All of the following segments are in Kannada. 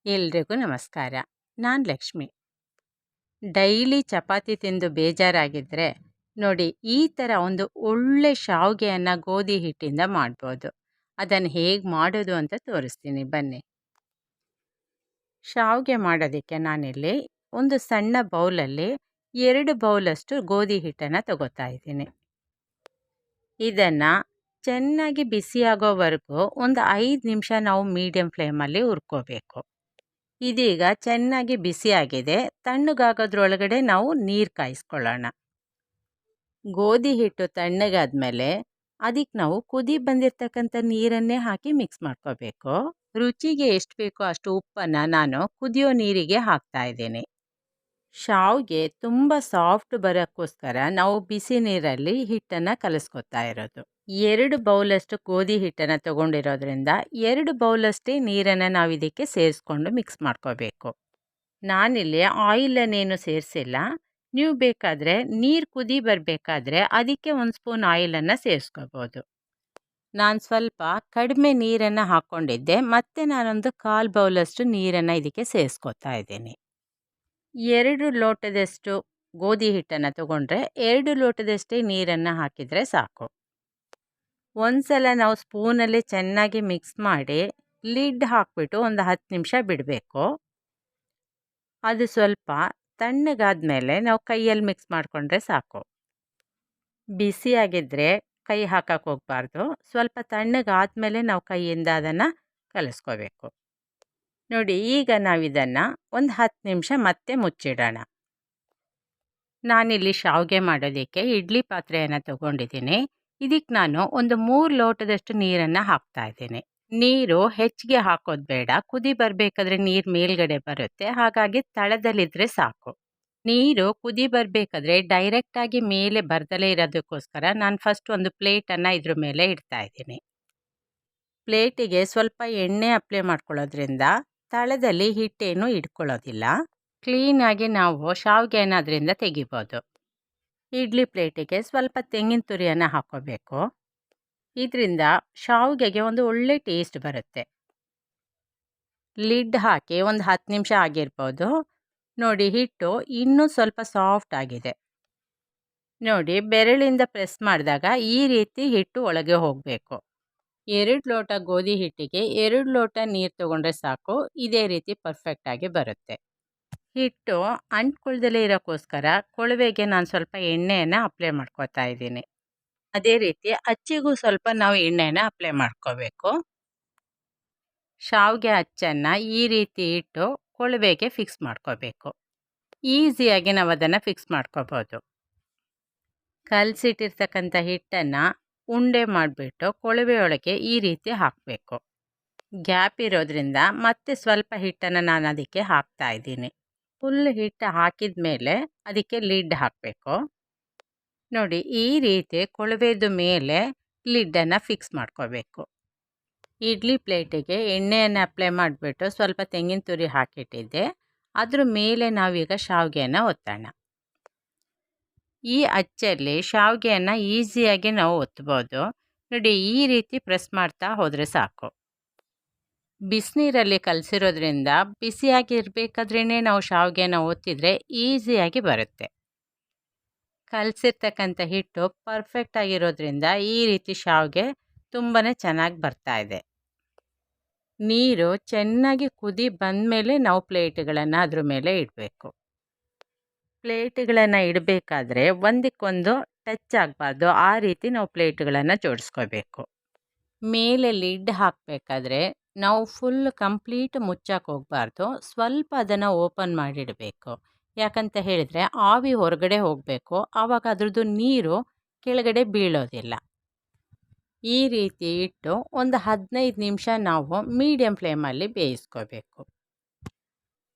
ಎಲ್ರಿಗೂ ನಮಸ್ಕಾರ. ನಾನು ಲಕ್ಷ್ಮಿ. ಡೈಲಿ ಚಪಾತಿ ತಿಂದು ಬೇಜಾರಾಗಿದ್ದರೆ ನೋಡಿ, ಈ ಥರ ಒಂದು ಒಳ್ಳೆ ಶಾವಿಗೆಯನ್ನು ಗೋಧಿ ಹಿಟ್ಟಿಂದ ಮಾಡ್ಬೋದು. ಅದನ್ನು ಹೇಗೆ ಮಾಡೋದು ಅಂತ ತೋರಿಸ್ತೀನಿ ಬನ್ನಿ. ಶಾವಿಗೆ ಮಾಡೋದಕ್ಕೆ ನಾನಿಲ್ಲಿ ಒಂದು ಸಣ್ಣ ಬೌಲಲ್ಲಿ 2 ಬೌಲಷ್ಟು ಗೋಧಿ ಹಿಟ್ಟನ್ನು ತಗೋತಾ ಇದ್ದೀನಿ. ಇದನ್ನು ಚೆನ್ನಾಗಿ ಬಿಸಿಯಾಗೋವರೆಗೂ ಒಂದು 5 ನಿಮಿಷ ನಾವು ಮೀಡಿಯಮ್ ಫ್ಲೇಮಲ್ಲಿ ಹುರ್ಕೋಬೇಕು. ಇದೀಗ ಚೆನ್ನಾಗಿ ಬಿಸಿಯಾಗಿದೆ. ತಣ್ಣಗಾಗೋದ್ರೊಳಗಡೆ ನಾವು ನೀರು ಕಾಯಿಸ್ಕೊಳ್ಳೋಣ. ಗೋಧಿ ಹಿಟ್ಟು ತಣ್ಣಗಾದ್ಮೇಲೆ ಅದಕ್ಕೆ ನಾವು ಕುದಿ ಬಂದಿರತಕ್ಕಂಥ ನೀರನ್ನೇ ಹಾಕಿ ಮಿಕ್ಸ್ ಮಾಡ್ಕೋಬೇಕು. ರುಚಿಗೆ ಎಷ್ಟು ಬೇಕೋ ಅಷ್ಟು ಉಪ್ಪನ್ನು ನಾನು ಕುದಿಯೋ ನೀರಿಗೆ ಹಾಕ್ತಾ ಇದ್ದೀನಿ. ಶಾವಿಗೆ ತುಂಬ ಸಾಫ್ಟ್ ಬರೋಕ್ಕೋಸ್ಕರ ನಾವು ಬಿಸಿ ನೀರಲ್ಲಿ ಹಿಟ್ಟನ್ನು ಕಲಿಸ್ಕೊತಾ ಇರೋದು. 2 ಬೌಲಷ್ಟು ಗೋಧಿ ಹಿಟ್ಟನ್ನು ತೊಗೊಂಡಿರೋದ್ರಿಂದ 2 ಬೌಲಷ್ಟೇ ನೀರನ್ನು ನಾವು ಇದಕ್ಕೆ ಸೇರಿಸ್ಕೊಂಡು ಮಿಕ್ಸ್ ಮಾಡ್ಕೋಬೇಕು. ನಾನಿಲ್ಲಿ ಆಯಿಲನ್ನೇನು ಸೇರಿಸಿಲ್ಲ. ನೀವು ಬೇಕಾದರೆ ನೀರು ಕುದಿ ಬರಬೇಕಾದ್ರೆ ಅದಕ್ಕೆ 1 ಸ್ಪೂನ್ ಆಯಿಲನ್ನು ಸೇರಿಸ್ಕೋಬೋದು. ನಾನು ಸ್ವಲ್ಪ ಕಡಿಮೆ ನೀರನ್ನು ಹಾಕ್ಕೊಂಡಿದ್ದೆ, ಮತ್ತು ನಾನೊಂದು 1/4 ಬೌಲಷ್ಟು ನೀರನ್ನು ಇದಕ್ಕೆ ಸೇರಿಸ್ಕೊತಾ ಇದ್ದೀನಿ. 2 ಲೋಟದಷ್ಟು ಗೋಧಿ ಹಿಟ್ಟನ್ನು ತಗೊಂಡ್ರೆ 2 ಲೋಟದಷ್ಟೇ ನೀರನ್ನು ಹಾಕಿದರೆ ಸಾಕು. ಒಂದ್ಸಲ ನಾವು ಸ್ಪೂನಲ್ಲಿ ಚೆನ್ನಾಗಿ ಮಿಕ್ಸ್ ಮಾಡಿ ಲಿಡ್ ಹಾಕ್ಬಿಟ್ಟು ಒಂದು 10 ನಿಮಿಷ ಬಿಡಬೇಕು. ಅದು ಸ್ವಲ್ಪ ತಣ್ಣಗಾದ್ಮೇಲೆ ನಾವು ಕೈಯಲ್ಲಿ ಮಿಕ್ಸ್ ಮಾಡಿಕೊಂಡ್ರೆ ಸಾಕು. ಬಿಸಿಯಾಗಿದ್ದರೆ ಕೈ ಹಾಕಕ್ಕೆ ಹೋಗಬಾರ್ದು. ಸ್ವಲ್ಪ ತಣ್ಣಗಾದ್ಮೇಲೆ ನಾವು ಕೈಯಿಂದ ಅದನ್ನು ಕಲಿಸ್ಕೋಬೇಕು. ನೋಡಿ, ಈಗ ನಾವು ಇದನ್ನು ಒಂದು 10 ನಿಮಿಷ ಮತ್ತೆ ಮುಚ್ಚಿಡೋಣ. ನಾನಿಲ್ಲಿ ಶಾವಿಗೆ ಮಾಡೋದಕ್ಕೆ ಇಡ್ಲಿ ಪಾತ್ರೆಯನ್ನು ತಗೊಂಡಿದ್ದೀನಿ. ಇದಕ್ಕೆ ನಾನು ಒಂದು 3 ಲೋಟದಷ್ಟು ನೀರನ್ನು ಹಾಕ್ತಾ ಇದ್ದೀನಿ. ನೀರು ಹೆಚ್ಚಿಗೆ ಹಾಕೋದು ಬೇಡ. ಕುದಿ ಬರಬೇಕಾದ್ರೆ ನೀರು ಮೇಲ್ಗಡೆ ಬರುತ್ತೆ, ಹಾಗಾಗಿ ತಳದಲ್ಲಿದ್ದರೆ ಸಾಕು. ನೀರು ಕುದಿ ಬರಬೇಕಾದ್ರೆ ಡೈರೆಕ್ಟಾಗಿ ಮೇಲೆ ಬರ್ದಲೇ ಇರೋದಕ್ಕೋಸ್ಕರ ನಾನು ಫಸ್ಟ್ ಒಂದು ಪ್ಲೇಟನ್ನು ಇದ್ರ ಮೇಲೆ ಇಡ್ತಾ ಇದ್ದೀನಿ. ಪ್ಲೇಟಿಗೆ ಸ್ವಲ್ಪ ಎಣ್ಣೆ ಅಪ್ಲೈ ಮಾಡ್ಕೊಳ್ಳೋದ್ರಿಂದ ತಳದಲ್ಲಿ ಹಿಟ್ಟೇನು ಇಟ್ಕೊಳ್ಳೋದಿಲ್ಲ. ಕ್ಲೀನಾಗಿ ನಾವು ಶಾವಿಗೆಯನ್ನು ಅದರಿಂದ ತೆಗಿಬೋದು. ಇಡ್ಲಿ ಪ್ಲೇಟಿಗೆ ಸ್ವಲ್ಪ ತೆಂಗಿನ ತುರಿಯನ್ನು ಹಾಕ್ಕೋಬೇಕು. ಇದರಿಂದ ಶಾವಿಗೆಗೆ ಒಂದು ಒಳ್ಳೆ ಟೇಸ್ಟ್ ಬರುತ್ತೆ. ಲಿಡ್ ಹಾಕಿ ಒಂದು 10 ನಿಮಿಷ ಆಗಿರ್ಬೋದು. ನೋಡಿ, ಹಿಟ್ಟು ಇನ್ನೂ ಸ್ವಲ್ಪ ಸಾಫ್ಟ್ ಆಗಿದೆ. ನೋಡಿ, ಬೆರಳಿಂದ ಪ್ರೆಸ್ ಮಾಡಿದಾಗ ಈ ರೀತಿ ಹಿಟ್ಟು ಒಳಗೆ ಹೋಗಬೇಕು. 2 ಲೋಟ ಗೋಧಿ ಹಿಟ್ಟಿಗೆ 2 ಲೋಟ ನೀರು ತಗೊಂಡ್ರೆ ಸಾಕು. ಇದೇ ರೀತಿ ಪರ್ಫೆಕ್ಟಾಗಿ ಬರುತ್ತೆ. ಹಿಟ್ಟು ಅಂಟ್ಕೊಳ್ದಲೇ ಇರೋಕ್ಕೋಸ್ಕರ ಕೊಳವೆಗೆ ನಾನು ಸ್ವಲ್ಪ ಎಣ್ಣೆಯನ್ನು ಅಪ್ಲೈ ಮಾಡ್ಕೋತಾ ಇದ್ದೀನಿ. ಅದೇ ರೀತಿ ಅಚ್ಚಿಗೂ ಸ್ವಲ್ಪ ನಾವು ಎಣ್ಣೆನ ಅಪ್ಲೈ ಮಾಡ್ಕೋಬೇಕು. ಶಾವಿಗೆ ಅಚ್ಚನ್ನು ಈ ರೀತಿ ಇಟ್ಟು ಕೊಳವೆಗೆ ಫಿಕ್ಸ್ ಮಾಡ್ಕೋಬೇಕು. ಈಸಿಯಾಗಿ ನಾವು ಅದನ್ನು ಫಿಕ್ಸ್ ಮಾಡ್ಕೋಬೋದು. ಕಲಸಿಟ್ಟಿರ್ತಕ್ಕಂಥ ಹಿಟ್ಟನ್ನು ಉಂಡೆ ಮಾಡಿಬಿಟ್ಟು ಕೊಳವೆಯೊಳಗೆ ಈ ರೀತಿ ಹಾಕಬೇಕು. ಗ್ಯಾಪ್ ಇರೋದ್ರಿಂದ ಮತ್ತೆ ಸ್ವಲ್ಪ ಹಿಟ್ಟನ್ನು ನಾನು ಅದಕ್ಕೆ ಹಾಕ್ತಾ ಇದ್ದೀನಿ. ಫುಲ್ ಹಿಟ್ಟು ಹಾಕಿದ ಮೇಲೆ ಅದಕ್ಕೆ ಲಿಡ್ ಹಾಕಬೇಕು. ನೋಡಿ, ಈ ರೀತಿ ಕೊಳವೆದು ಮೇಲೆ ಲಿಡ್ಡನ್ನು ಫಿಕ್ಸ್ ಮಾಡ್ಕೋಬೇಕು. ಇಡ್ಲಿ ಪ್ಲೇಟಿಗೆ ಎಣ್ಣೆಯನ್ನು ಅಪ್ಲೈ ಮಾಡಿಬಿಟ್ಟು ಸ್ವಲ್ಪ ತೆಂಗಿನ ತುರಿ ಹಾಕಿಟ್ಟಿದ್ದೆ. ಅದ್ರ ಮೇಲೆ ನಾವೀಗ ಶಾವಿಗೆಯನ್ನು ಒತ್ತೋಣ. ಈ ಅಚ್ಚಲ್ಲಿ ಶಾವಿಗೆಯನ್ನು ಈಸಿಯಾಗಿ ನಾವು ಒತ್ಬೋದು. ನೋಡಿ, ಈ ರೀತಿ ಪ್ರೆಸ್ ಮಾಡ್ತಾ ಹೋದರೆ ಸಾಕು. ಬಿಸಿನೀರಲ್ಲಿ ಕಲಸಿರೋದ್ರಿಂದ ಬಿಸಿಯಾಗಿರಬೇಕಾದ್ರೇ ನಾವು ಶಾವಿಗೆನ ಒತ್ತಿದರೆ ಈಸಿಯಾಗಿ ಬರುತ್ತೆ. ಕಲಸಿರ್ತಕ್ಕಂಥ ಹಿಟ್ಟು ಪರ್ಫೆಕ್ಟ್ ಆಗಿರೋದ್ರಿಂದ ಈ ರೀತಿ ಶಾವಿಗೆ ತುಂಬಾ ಚೆನ್ನಾಗಿ ಬರ್ತಾ ಇದೆ. ನೀರು ಚೆನ್ನಾಗಿ ಕುದಿ ಬಂದಮೇಲೆ ನಾವು ಪ್ಲೇಟ್ಗಳನ್ನು ಅದ್ರ ಮೇಲೆ ಇಡಬೇಕು. ಪ್ಲೇಟ್ಗಳನ್ನು ಇಡಬೇಕಾದ್ರೆ ಒಂದಕ್ಕೊಂದು ಟಚ್ ಆಗಬಾರ್ದು. ಆ ರೀತಿ ನಾವು ಪ್ಲೇಟ್ಗಳನ್ನು ಜೋಡಿಸ್ಕೋಬೇಕು. ಮೇಲೆ ಲಿಡ್ ಹಾಕಬೇಕಾದ್ರೆ ನಾವು ಫುಲ್ ಕಂಪ್ಲೀಟ್ ಮುಚ್ಚಕ್ಕೆ ಹೋಗಬಾರ್ದು. ಸ್ವಲ್ಪ ಅದನ್ನು ಓಪನ್ ಮಾಡಿಡಬೇಕು. ಯಾಕಂತ ಹೇಳಿದರೆ ಆವಿ ಹೊರಗಡೆ ಹೋಗಬೇಕು. ಆವಾಗ ಅದ್ರದ್ದು ನೀರು ಕೆಳಗಡೆ ಬೀಳೋದಿಲ್ಲ. ಈ ರೀತಿ ಇಟ್ಟು ಒಂದು 15 ನಿಮಿಷ ನಾವು ಮೀಡಿಯಮ್ ಫ್ಲೇಮಲ್ಲಿ ಬೇಯಿಸ್ಕೋಬೇಕು.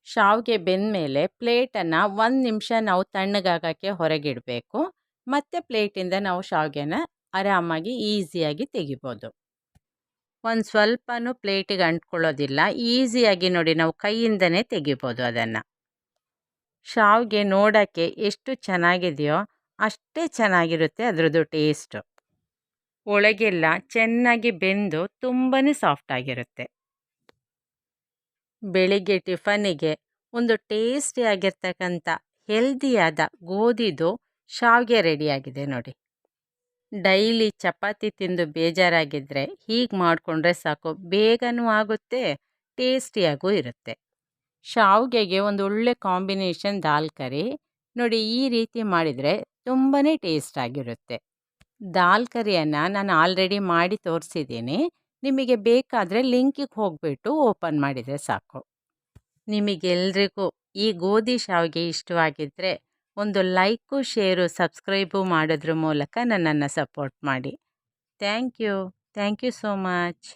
ಶಾವಿಗೆ ಬೆಂದಮೇಲೆ ಪ್ಲೇಟನ್ನು 1 ನಿಮಿಷ ನಾವು ತಣ್ಣಗಾಗೋಕ್ಕೆ ಹೊರಗಿಡಬೇಕು. ಮತ್ತು ಪ್ಲೇಟಿಂದ ನಾವು ಶಾವಿಗೆನ ಆರಾಮಾಗಿ ಈಸಿಯಾಗಿ ತೆಗಿಬೋದು. ಒಂದು ಸ್ವಲ್ಪನೂ ಪ್ಲೇಟಿಗೆ ಅಂಟ್ಕೊಳ್ಳೋದಿಲ್ಲ. ಈಸಿಯಾಗಿ ನೋಡಿ, ನಾವು ಕೈಯಿಂದನೇ ತೆಗಿಬೋದು ಅದನ್ನು. ಶಾವಿಗೆ ನೋಡೋಕ್ಕೆ ಎಷ್ಟು ಚೆನ್ನಾಗಿದೆಯೋ ಅಷ್ಟೇ ಚೆನ್ನಾಗಿರುತ್ತೆ ಅದರದ್ದು ಟೇಸ್ಟು. ಒಳಗೆಲ್ಲ ಚೆನ್ನಾಗಿ ಬೆಂದು ತುಂಬಾ ಸಾಫ್ಟಾಗಿರುತ್ತೆ. ಬೆಳಿಗ್ಗೆ ಟಿಫನಿಗೆ ಒಂದು ಟೇಸ್ಟಿಯಾಗಿರ್ತಕ್ಕಂಥ ಹೆಲ್ದಿಯಾದ ಗೋಧಿದು ಶಾವಿಗೆ ರೆಡಿಯಾಗಿದೆ ನೋಡಿ. ಡೈಲಿ ಚಪಾತಿ ತಿಂದು ಬೇಜಾರಾಗಿದ್ದರೆ ಹೀಗೆ ಮಾಡಿಕೊಂಡ್ರೆ ಸಾಕು, ಬೇಗನೂ ಆಗುತ್ತೆ, ಟೇಸ್ಟಿಯಾಗೂ ಇರುತ್ತೆ. ಶಾವಿಗೆಗೆ ಒಂದು ಒಳ್ಳೆ ಕಾಂಬಿನೇಷನ್ ದಾಲ್ ಕರಿ ನೋಡಿ. ಈ ರೀತಿ ಮಾಡಿದರೆ ತುಂಬಾ ಟೇಸ್ಟ್ ಆಗಿರುತ್ತೆ. ದಾಲ್ ಕರಿಯನ್ನು ನಾನು ಆಲ್ರೆಡಿ ಮಾಡಿ ತೋರಿಸಿದ್ದೀನಿ. ನಿಮಗೆ ಬೇಕಾದರೆ ಲಿಂಕಿಗೆ ಹೋಗಿಬಿಟ್ಟು ಓಪನ್ ಮಾಡಿದರೆ ಸಾಕು. ನಿಮಗೆಲ್ರಿಗೂ ಈ ಗೋಧಿ ಶಾವಿಗೆ ಇಷ್ಟವಾಗಿದ್ದರೆ ಒಂದು ಲೈಕು, ಶೇರು, ಸಬ್ಸ್ಕ್ರೈಬು ಮಾಡೋದ್ರ ಮೂಲಕ ನನ್ನನ್ನು ಸಪೋರ್ಟ್ ಮಾಡಿ. Thank you so much.